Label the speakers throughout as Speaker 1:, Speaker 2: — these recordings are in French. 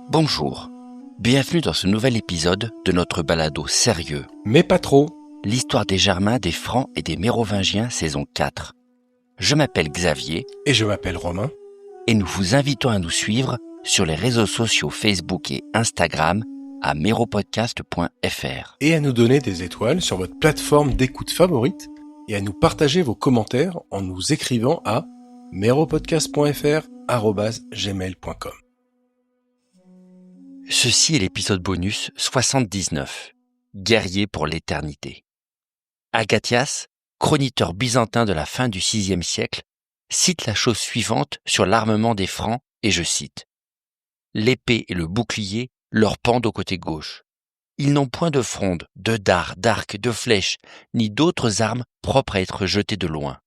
Speaker 1: Bonjour, bienvenue dans ce nouvel épisode de notre balado sérieux.
Speaker 2: Mais pas trop.
Speaker 1: L'histoire des Germains, des Francs et des Mérovingiens, saison 4. Je m'appelle Xavier.
Speaker 2: Et je m'appelle Romain.
Speaker 1: Et nous vous invitons à nous suivre sur les réseaux sociaux Facebook et Instagram à meropodcast.fr.
Speaker 2: Et à nous donner des étoiles sur votre plateforme d'écoute favorite et à nous partager vos commentaires en nous écrivant à meropodcast.fr@gmail.com.
Speaker 1: Ceci est l'épisode bonus 79, Guerrier pour l'éternité. Agathias, chroniqueur byzantin de la fin du VIe siècle, cite la chose suivante sur l'armement des Francs, et je cite « L'épée et le bouclier leur pendent au côté gauche. Ils n'ont point de fronde, de dard, d'arc, de flèches, ni d'autres armes propres à être jetées de loin.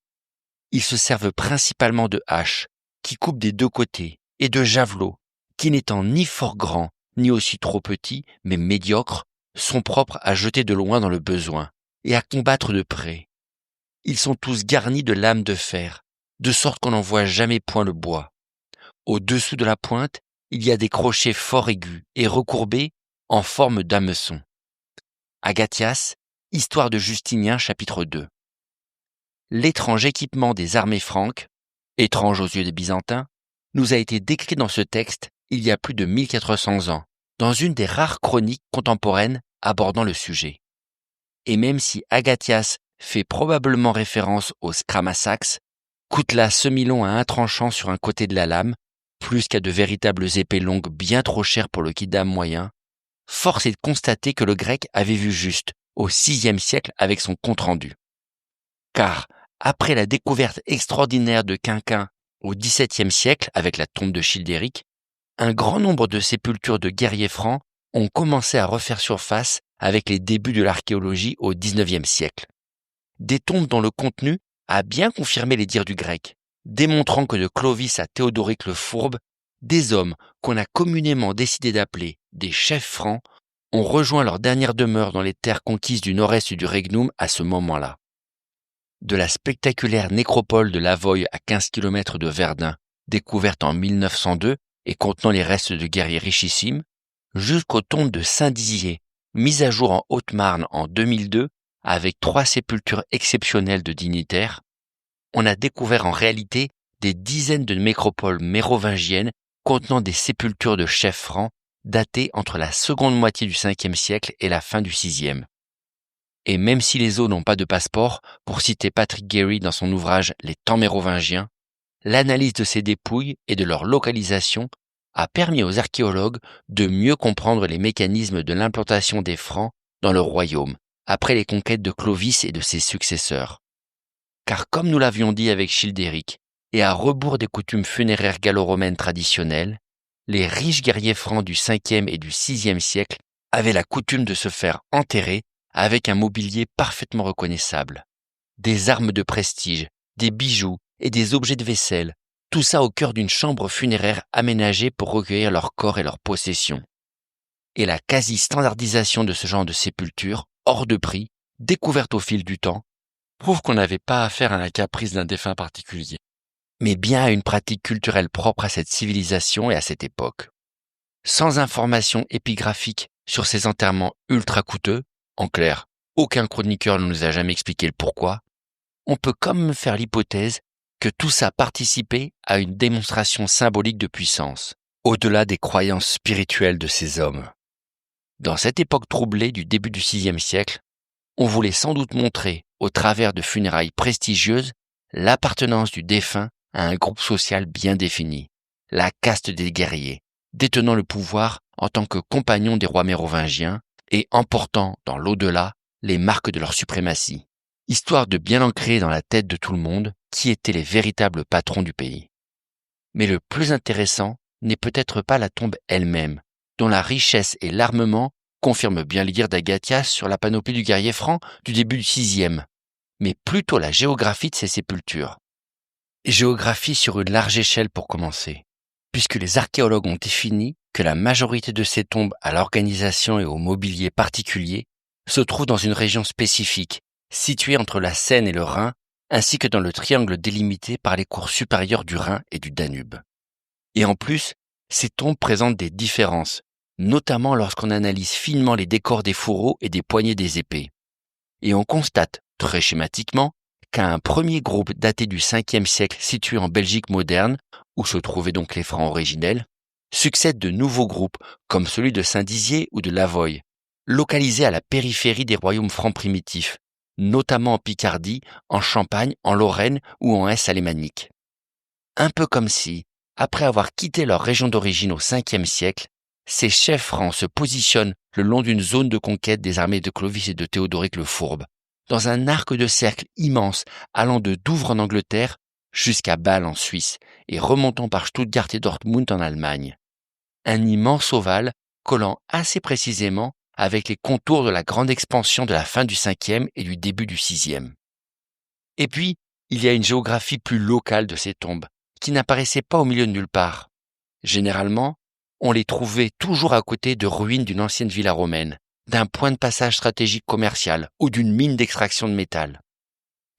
Speaker 1: Ils se servent principalement de haches, qui coupent des deux côtés, et de javelots, qui n'étant ni fort grands, ni aussi trop petits, mais médiocres, sont propres à jeter de loin dans le besoin, et à combattre de près. Ils sont tous garnis de lames de fer, de sorte qu'on n'en voit jamais point le bois. Au-dessous de la pointe, il y a des crochets fort aigus et recourbés en forme d'hameçon. Agathias, Histoire de Justinien, chapitre 2. L'étrange équipement des armées franques, étrange aux yeux des Byzantins, nous a été décrit dans ce texte il y a plus de 1400 ans, dans une des rares chroniques contemporaines abordant le sujet. Et même si Agathias fait probablement référence au scramasax, coutelas semi-long à un tranchant sur un côté de la lame, plus qu'à de véritables épées longues bien trop chères pour le kidam moyen, force est de constater que le grec avait vu juste au VIe siècle avec son compte-rendu. Car, après la découverte extraordinaire de Quinquin au XVIIe siècle avec la tombe de Childéric, un grand nombre de sépultures de guerriers francs ont commencé à refaire surface avec les débuts de l'archéologie au XIXe siècle. Des tombes dont le contenu a bien confirmé les dires du grec, démontrant que de Clovis à Théodoric le Fourbe, des hommes qu'on a communément décidé d'appeler des chefs francs ont rejoint leur dernière demeure dans les terres conquises du nord-est du Regnum à ce moment-là. De la spectaculaire nécropole de Lavoy à 15 km de Verdun, découverte en 1902 et contenant les restes de guerriers richissimes, jusqu'aux tombes de Saint-Dizier, mises à jour en Haute-Marne en 2002 avec 3 sépultures exceptionnelles de dignitaires, on a découvert en réalité des dizaines de nécropoles mérovingiennes contenant des sépultures de chefs francs datées entre la seconde moitié du Ve siècle et la fin du VIe. Et même si les os n'ont pas de passeport, pour citer Patrick Gary dans son ouvrage « Les temps mérovingiens », l'analyse de ces dépouilles et de leur localisation a permis aux archéologues de mieux comprendre les mécanismes de l'implantation des Francs dans le royaume, après les conquêtes de Clovis et de ses successeurs. Car comme nous l'avions dit avec Childéric, et à rebours des coutumes funéraires gallo-romaines traditionnelles, les riches guerriers francs du 5e et du 6e siècle avaient la coutume de se faire enterrer avec un mobilier parfaitement reconnaissable. Des armes de prestige, des bijoux et des objets de vaisselle, tout ça au cœur d'une chambre funéraire aménagée pour recueillir leurs corps et leurs possessions. Et la quasi-standardisation de ce genre de sépulture, hors de prix, découverte au fil du temps, prouve qu'on n'avait pas affaire à un caprice d'un défunt particulier, mais bien à une pratique culturelle propre à cette civilisation et à cette époque. Sans information épigraphique sur ces enterrements ultra coûteux, en clair, aucun chroniqueur ne nous a jamais expliqué le pourquoi, on peut quand même faire l'hypothèse que tout ça participait à une démonstration symbolique de puissance, au-delà des croyances spirituelles de ces hommes. Dans cette époque troublée du début du VIe siècle, on voulait sans doute montrer, au travers de funérailles prestigieuses, l'appartenance du défunt à un groupe social bien défini, la caste des guerriers, détenant le pouvoir en tant que compagnons des rois mérovingiens et emportant dans l'au-delà les marques de leur suprématie, histoire de bien ancrer dans la tête de tout le monde qui étaient les véritables patrons du pays. Mais le plus intéressant n'est peut-être pas la tombe elle-même, dont la richesse et l'armement confirment bien les dires d'Agathias sur la panoplie du guerrier franc du début du VIe, mais plutôt la géographie de ces sépultures. Géographie sur une large échelle pour commencer. puisque les archéologues ont défini que la majorité de ces tombes à l'organisation et au mobilier particulier se trouvent dans une région spécifique, située entre la Seine et le Rhin, ainsi que dans le triangle délimité par les cours supérieurs du Rhin et du Danube. Et en plus, ces tombes présentent des différences, notamment lorsqu'on analyse finement les décors des fourreaux et des poignées des épées. Et on constate, très schématiquement, qu'à un premier groupe daté du 5e siècle situé en Belgique moderne, où se trouvaient donc les Francs originels, succèdent de nouveaux groupes, comme celui de Saint-Dizier ou de Lavoie, localisés à la périphérie des royaumes francs primitifs, notamment en Picardie, en Champagne, en Lorraine ou en Hesse alémanique. Un peu comme si, après avoir quitté leur région d'origine au 5e siècle, ces chefs francs se positionnent le long d'une zone de conquête des armées de Clovis et de Théodoric le Fourbe, dans un arc de cercle immense allant de Douvres en Angleterre jusqu'à Bâle en Suisse et remontant par Stuttgart et Dortmund en Allemagne. Un immense ovale collant assez précisément avec les contours de la grande expansion de la fin du 5e et du début du 6e. Et puis, il y a une géographie plus locale de ces tombes, qui n'apparaissaient pas au milieu de nulle part. Généralement, on les trouvait toujours à côté de ruines d'une ancienne villa romaine, d'un point de passage stratégique commercial ou d'une mine d'extraction de métal.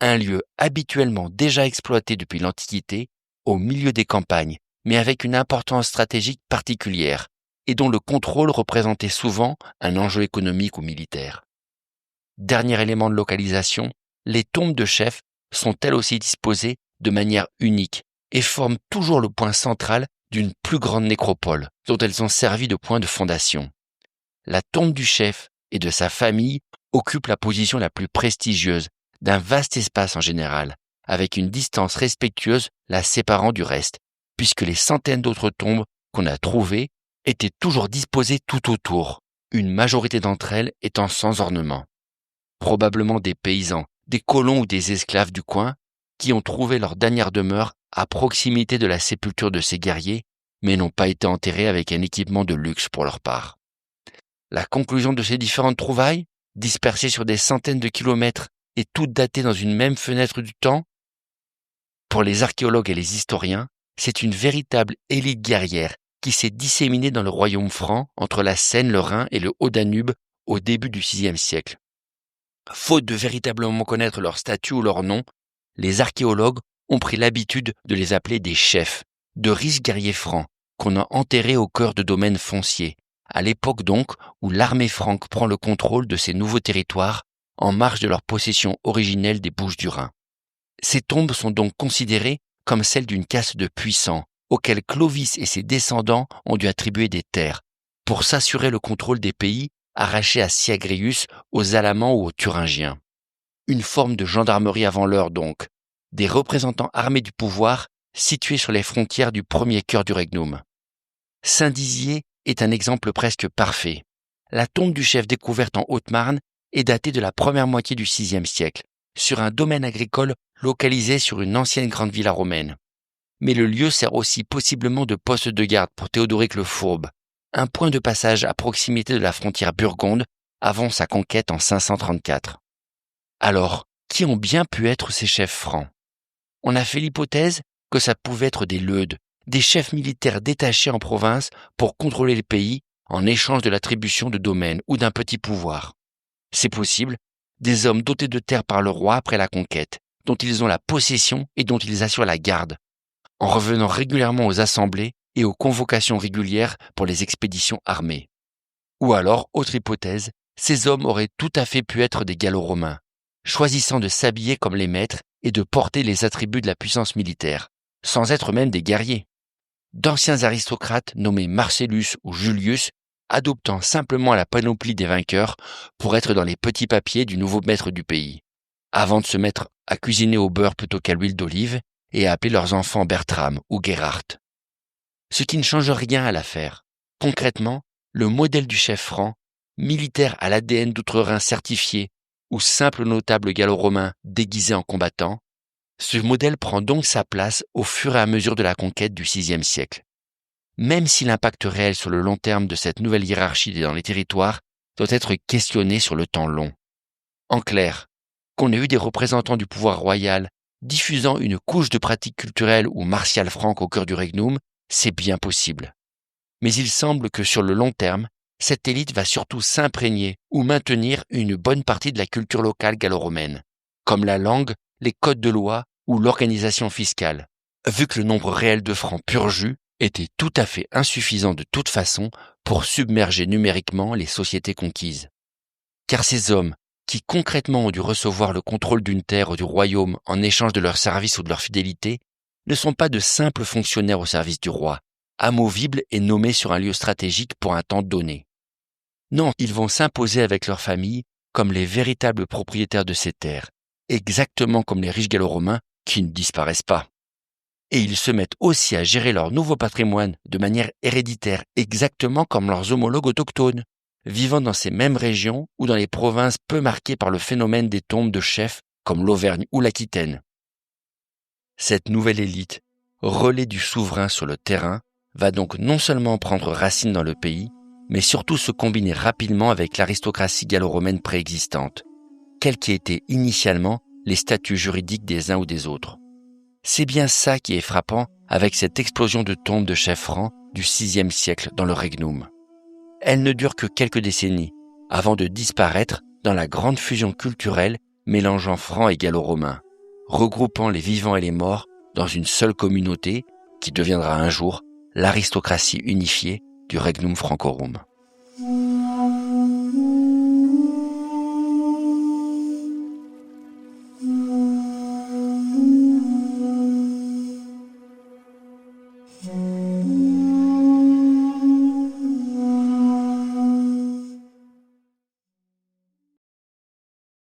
Speaker 1: Un lieu habituellement déjà exploité depuis l'Antiquité, au milieu des campagnes, mais avec une importance stratégique particulière, et dont le contrôle représentait souvent un enjeu économique ou militaire. Dernier élément de localisation, les tombes de chefs sont elles aussi disposées de manière unique et forment toujours le point central d'une plus grande nécropole, dont elles ont servi de point de fondation. La tombe du chef et de sa famille occupe la position la plus prestigieuse d'un vaste espace en général, avec une distance respectueuse la séparant du reste, puisque les centaines d'autres tombes qu'on a trouvées étaient toujours disposées tout autour, une majorité d'entre elles étant sans ornement. Probablement des paysans, des colons ou des esclaves du coin, qui ont trouvé leur dernière demeure à proximité de la sépulture de ces guerriers, mais n'ont pas été enterrés avec un équipement de luxe pour leur part. La conclusion de ces différentes trouvailles, dispersées sur des centaines de kilomètres et toutes datées dans une même fenêtre du temps, pour les archéologues et les historiens, c'est une véritable élite guerrière qui s'est disséminée dans le royaume franc entre la Seine, le Rhin et le Haut-Danube au début du VIe siècle. Faute de véritablement connaître leur statut ou leur nom, les archéologues ont pris l'habitude de les appeler des chefs, de riches guerriers francs, qu'on a enterrés au cœur de domaines fonciers, à l'époque donc où l'armée franque prend le contrôle de ces nouveaux territoires en marge de leur possession originelle des Bouches-du-Rhin. Ces tombes sont donc considérées comme celles d'une caste de puissants, auxquels Clovis et ses descendants ont dû attribuer des terres, pour s'assurer le contrôle des pays arrachés à Syagrius, aux Alamans ou aux Thuringiens. Une forme de gendarmerie avant l'heure donc, des représentants armés du pouvoir situés sur les frontières du premier cœur du Regnum. Saint-Dizier est un exemple presque parfait. La tombe du chef découverte en Haute-Marne est datée de la première moitié du VIe siècle, sur un domaine agricole localisé sur une ancienne grande villa romaine. Mais le lieu sert aussi possiblement de poste de garde pour Théodoric le Fourbe, un point de passage à proximité de la frontière burgonde avant sa conquête en 534. Alors, qui ont bien pu être ces chefs francs? On a fait l'hypothèse que ça pouvait être des leudes, des chefs militaires détachés en province pour contrôler le pays en échange de l'attribution de domaines ou d'un petit pouvoir. C'est possible, des hommes dotés de terres par le roi après la conquête, dont ils ont la possession et dont ils assurent la garde, en revenant régulièrement aux assemblées et aux convocations régulières pour les expéditions armées. Ou alors, autre hypothèse, ces hommes auraient tout à fait pu être des gallo-romains, choisissant de s'habiller comme les maîtres et de porter les attributs de la puissance militaire, sans être même des guerriers. D'anciens aristocrates nommés Marcellus ou Julius, adoptant simplement la panoplie des vainqueurs pour être dans les petits papiers du nouveau maître du pays, avant de se mettre à cuisiner au beurre plutôt qu'à l'huile d'olive et à appeler leurs enfants Bertram ou Gerhard. Ce qui ne change rien à l'affaire. Concrètement, le modèle du chef franc, militaire à l'ADN d'outre-Rhin certifié ou simple notable gallo-romain déguisé en combattant, ce modèle prend donc sa place au fur et à mesure de la conquête du VIe siècle. Même si l'impact réel sur le long terme de cette nouvelle hiérarchie dans les territoires doit être questionné sur le temps long. En clair, qu'on ait eu des représentants du pouvoir royal diffusant une couche de pratiques culturelles ou martiales franques au cœur du Regnum c'est bien possible. Mais il semble que sur le long terme, cette élite va surtout s'imprégner ou maintenir une bonne partie de la culture locale gallo-romaine, comme la langue, les codes de loi ou l'organisation fiscale, vu que le nombre réel de francs pur jus était tout à fait insuffisant de toute façon pour submerger numériquement les sociétés conquises. Car ces hommes, qui concrètement ont dû recevoir le contrôle d'une terre ou du royaume en échange de leur service ou de leur fidélité, ne sont pas de simples fonctionnaires au service du roi, amovibles et nommés sur un lieu stratégique pour un temps donné. Non, ils vont s'imposer avec leur famille comme les véritables propriétaires de ces terres, exactement comme les riches gallo-romains qui ne disparaissent pas. Et ils se mettent aussi à gérer leur nouveau patrimoine de manière héréditaire, exactement comme leurs homologues autochtones, vivant dans ces mêmes régions ou dans les provinces peu marquées par le phénomène des tombes de chefs comme l'Auvergne ou l'Aquitaine. Cette nouvelle élite, relais du souverain sur le terrain, va donc non seulement prendre racine dans le pays, mais surtout se combiner rapidement avec l'aristocratie gallo-romaine préexistante, quels qu'étaient initialement les statuts juridiques des uns ou des autres. C'est bien ça qui est frappant avec cette explosion de tombes de chefs francs du VIe siècle dans le Regnum. Elle ne dure que quelques décennies, avant de disparaître dans la grande fusion culturelle mélangeant francs et gallo-romains, regroupant les vivants et les morts dans une seule communauté qui deviendra un jour l'aristocratie unifiée du Regnum Francorum.